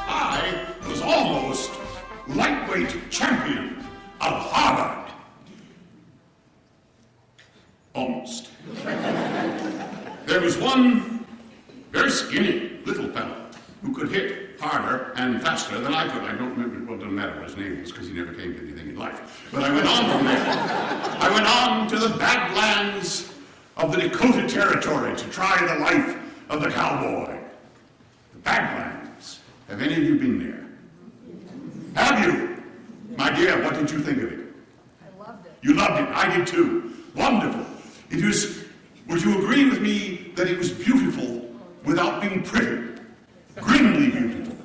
I was almost lightweight champion of Harvard. Almost. There was one very skinny little fellow who could hit harder and faster than I could. I don't remember, well, it doesn't matter what his name was because he never came to anything in life. But I went on from there. I went on to the Badlands of the Dakota Territory to try the life of the cowboy. The Badlands. Have any of you been there? Have you? My dear, what did you think of it? I loved it. You loved it. I did too. Wonderful. It was, would you agree with me that it was beautiful without being pretty? Grimly beautiful.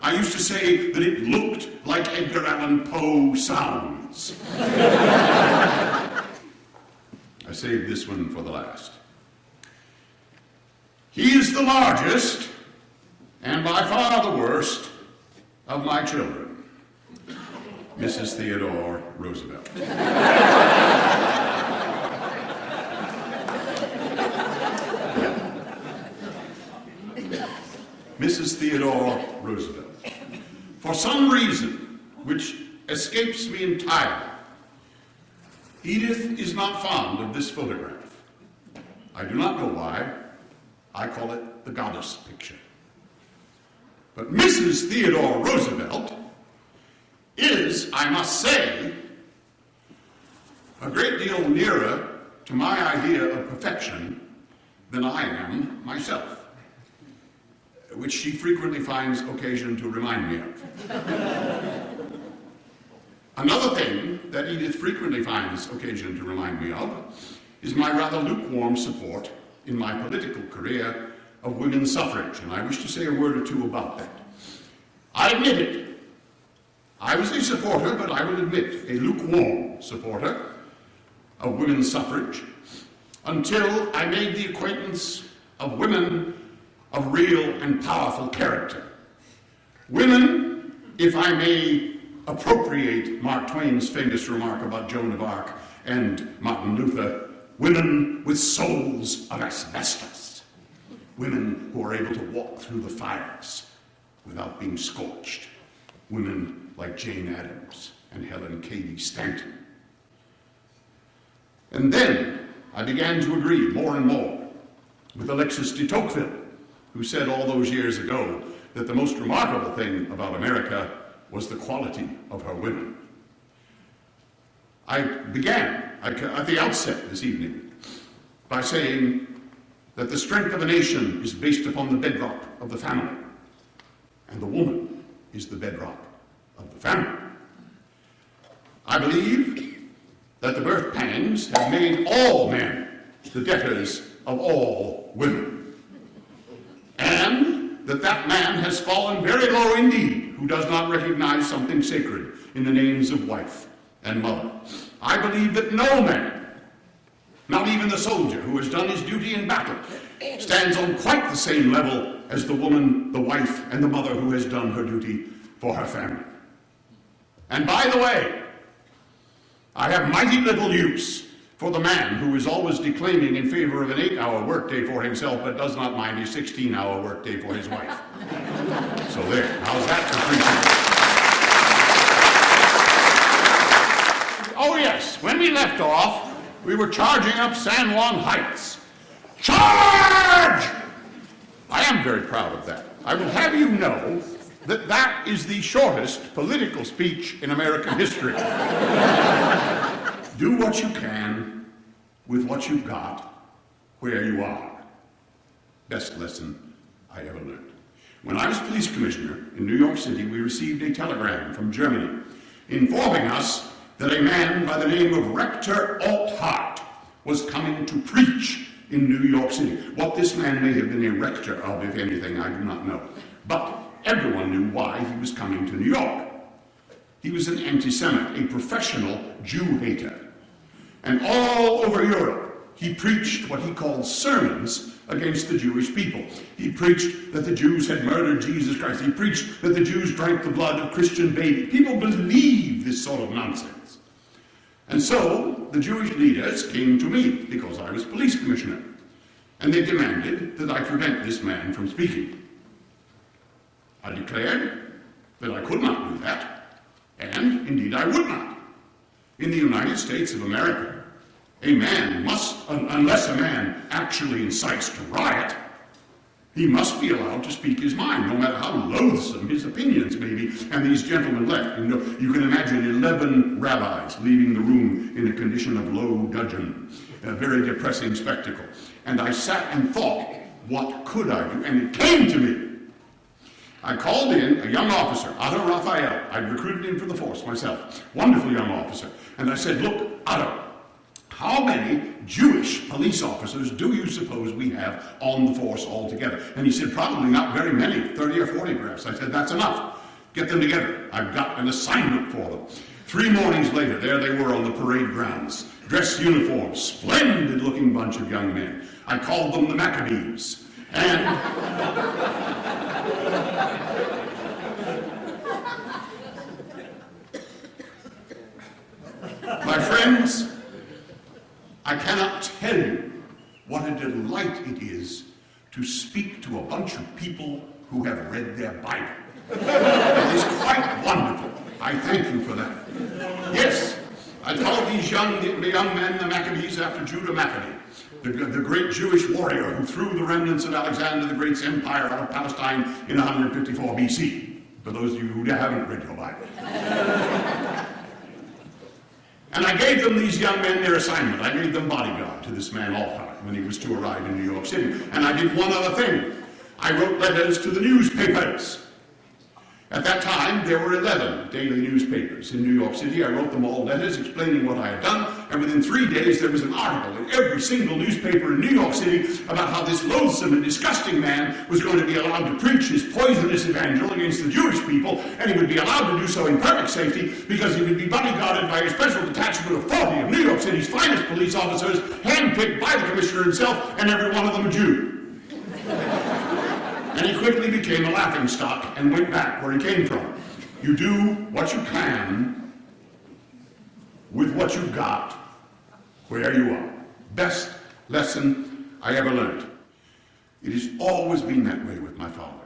I used to say that it looked like Edgar Allan Poe sounds. I saved this one for the last. He is the largest and by far the worst of my children, Mrs. Theodore Roosevelt. Mrs. Theodore Roosevelt. For some reason, which escapes me entirely, Edith is not fond of this photograph. I do not know why. I call it the goddess picture. But Mrs. Theodore Roosevelt is, I must say, a great deal nearer to my idea of perfection than I am myself, which she frequently finds occasion to remind me of. Another thing that Edith frequently finds occasion to remind me of is my rather lukewarm support in my political career of women's suffrage, and I wish to say a word or two about that. I admit it. I was a supporter, but I will admit a lukewarm supporter of women's suffrage until I made the acquaintance of women of real and powerful character. Women, if I may appropriate Mark Twain's famous remark about Joan of Arc and Martin Luther, women with souls of asbestos. Women who are able to walk through the fires without being scorched. Women like Jane Addams and Helen Cady Stanton. And then I began to agree more and more with Alexis de Tocqueville, who said all those years ago that the most remarkable thing about America was the quality of her women. I began at the outset this evening by saying that the strength of a nation is based upon the bedrock of the family, and the woman is the bedrock of the family. I believe that the birth pangs have made all men the debtors of all women, and that man has fallen very low indeed who does not recognize something sacred in the names of wife and mother. I believe that no man, not even the soldier who has done his duty in battle, stands on quite the same level as the woman, the wife, and the mother who has done her duty for her family. And by the way, I have mighty little use for the man who is always declaiming in favor of an 8-hour workday for himself but does not mind a 16-hour workday for his wife. So there, how's that for preaching? Oh yes, when we left off, we were charging up San Juan Heights. Charge! I am very proud of that. I will have you know that that is the shortest political speech in American history. Do what you can with what you've got, where you are. Best lesson I ever learned. When I was police commissioner in New York City, we received a telegram from Germany informing us that a man by the name of Rector Althart was coming to preach in New York City. What this man may have been a rector of, if anything, I do not know. But everyone knew why he was coming to New York. He was an anti-Semite, a professional Jew-hater. And all over Europe, he preached what he called sermons against the Jewish people. He preached that the Jews had murdered Jesus Christ. He preached that the Jews drank the blood of Christian babies. People believed this sort of nonsense. And so the Jewish leaders came to me, because I was police commissioner, and they demanded that I prevent this man from speaking. I declared that I could not do that, and indeed I would not. In the United States of America, a man must, unless a man actually incites to riot, he must be allowed to speak his mind, no matter how loathsome his opinions may be. And these gentlemen left. You can imagine 11 rabbis leaving the room in a condition of low dudgeon, a very depressing spectacle. And I sat and thought, what could I do? And it came to me. I called in a young officer, Otto Raphael. I'd recruited him for the force myself. Wonderful young officer. And I said, look, Otto, how many Jewish police officers do you suppose we have on the force altogether? And he said, probably not very many, 30 or 40 perhaps. I said, that's enough. Get them together. I've got an assignment for them. 3 mornings later, there they were on the parade grounds, dress uniforms, splendid-looking bunch of young men. I called them the Maccabees. And my friends, I cannot tell you what a delight it is to speak to a bunch of people who have read their Bible. It is quite wonderful. I thank you for that. Yes, I call these young men the Maccabees after Judah Maccabee, the great Jewish warrior who threw the remnants of Alexander the Great's empire out of Palestine in 154 BC, for those of you who haven't read your Bible. And I gave them, these young men, their assignment. I made them bodyguard to this man Althart when he was to arrive in New York City. And I did one other thing. I wrote letters to the newspapers. At that time, there were 11 daily newspapers in New York City. I wrote them all letters explaining what I had done, and within 3 days there was an article in every single newspaper in New York City about how this loathsome and disgusting man was going to be allowed to preach his poisonous evangel against the Jewish people, and he would be allowed to do so in perfect safety because he would be bodyguarded by a special detachment of 40 of New York City's finest police officers, handpicked by the commissioner himself, and every one of them a Jew. And he quickly became a laughingstock and went back where he came from. You do what you can with what you've got where you are. Best lesson I ever learned. It has always been that way with my father.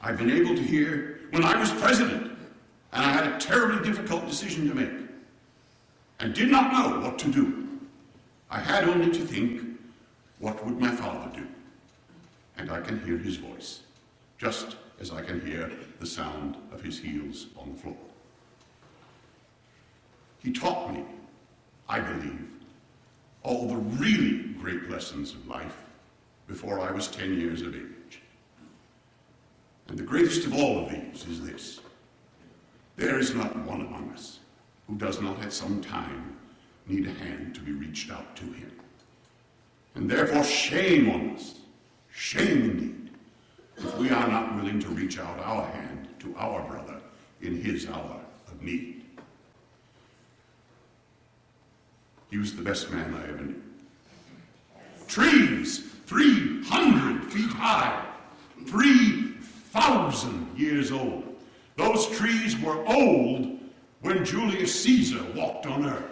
I've been able to hear when I was president and I had a terribly difficult decision to make and did not know what to do. I had only to think, what would my father do? And I can hear his voice, just as I can hear the sound of his heels on the floor. He taught me, I believe, all the really great lessons of life before I was 10 years of age. And the greatest of all of these is this: there is not one among us who does not at some time need a hand to be reached out to him. And therefore, shame on us. Shame indeed, if we are not willing to reach out our hand to our brother in his hour of need. He was the best man I ever knew. Trees 300 feet high, 3,000 years old. Those trees were old when Julius Caesar walked on earth.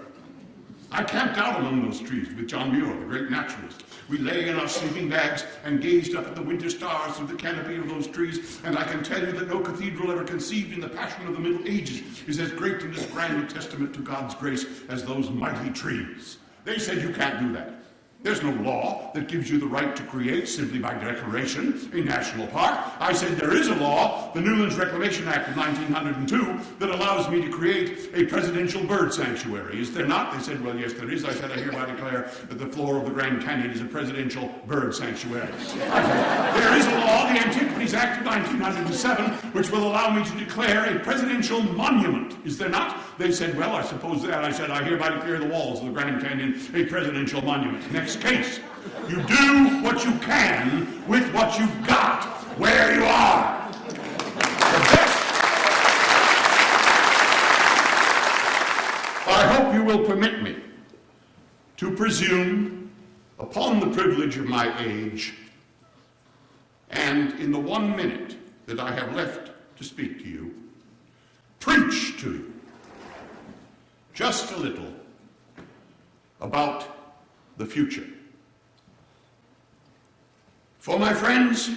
I camped out among those trees with John Muir, the great naturalist. We lay in our sleeping bags and gazed up at the winter stars through the canopy of those trees, and I can tell you that no cathedral ever conceived in the passion of the Middle Ages is as great and as grand a testament to God's grace as those mighty trees. They said you can't do that. There's no law that gives you the right to create, simply by declaration, a national park. I said there is a law, the Newlands Reclamation Act of 1902, that allows me to create a presidential bird sanctuary. Is there not? They said, well, yes, there is. I said, I hereby declare that the floor of the Grand Canyon is a presidential bird sanctuary. I said, there is a law, the Antiquities Act of 1907, which will allow me to declare a presidential monument. Is there not? They said, well, I suppose that. I said, I hereby declare the walls of the Grand Canyon a presidential monument. Next case, you do what you can with what you've got where you are. I hope you will permit me to presume upon the privilege of my age, and in the 1 minute that I have left to speak to you, preach to you just a little about the future For my friends,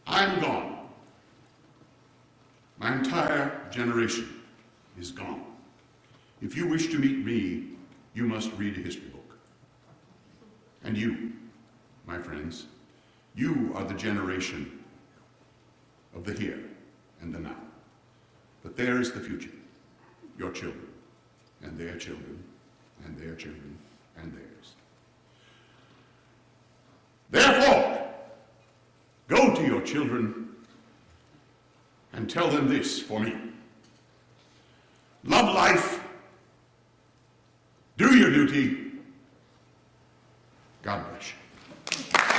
I'm gone. My entire generation is gone. If you wish to meet me, you must read a history book. And you, my friends, you are the generation of the here and the now. But there is the future, your children, and their children, and their children, and theirs. Therefore, go to your children and tell them this for me. Love life, do your duty, God bless you.